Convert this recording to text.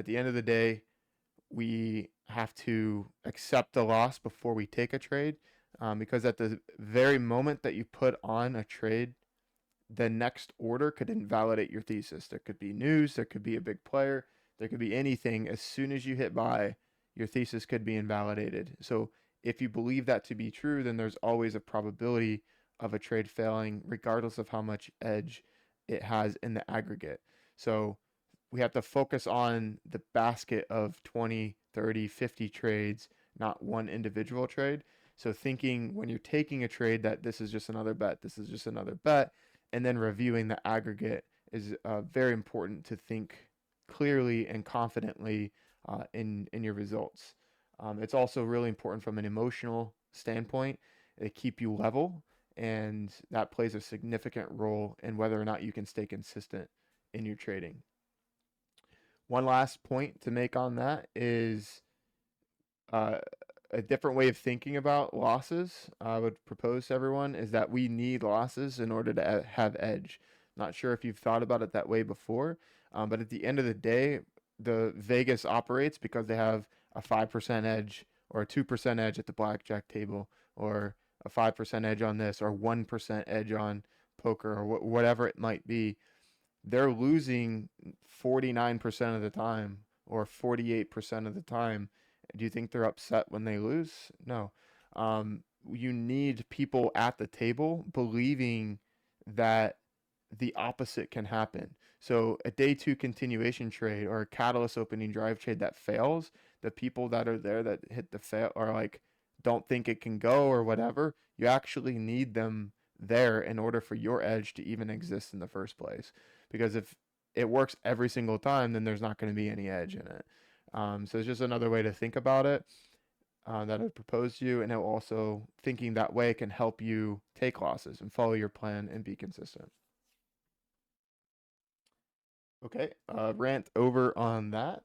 At the end of the day, we have to accept the loss before we take a trade, because at the very moment that you put on a trade, the next order could invalidate your thesis. There could be news, there could be a big player, there could be anything. As soon as you hit buy, your thesis could be invalidated. So if you believe that to be true, then there's always a probability of a trade failing, regardless of how much edge it has in the aggregate. So we have to focus on the basket of 20, 30, 50 trades, not one individual trade. So thinking when you're taking a trade that this is just another bet, this is just another bet, and then reviewing the aggregate is very important to think clearly and confidently in your results. It's also really important from an emotional standpoint to keep you level, and that plays a significant role in whether or not you can stay consistent in your trading. One last point to make on that is uh, a different way of thinking about losses I would propose to everyone is that we need losses in order to have edge. Not sure if you've thought about it that way before, but at the end of the day, the Vegas operates because they have a 5% edge or a 2% edge at the blackjack table, or a 5% edge on this, or 1% edge on poker, or whatever it might be. They're losing 49% of the time or 48% of the time. Do you think they're upset when they lose? No. You need people at the table believing that the opposite can happen. So a day two continuation trade or a catalyst opening drive trade that fails, the people that are there that hit the fail are like, don't think it can go or whatever. You actually need them there in order for your edge to even exist in the first place. Because if it works every single time, then there's not going to be any edge in it. So it's just another way to think about it that I propose to you, and it also thinking that way can help you take losses and follow your plan and be consistent. Okay, rant over on that.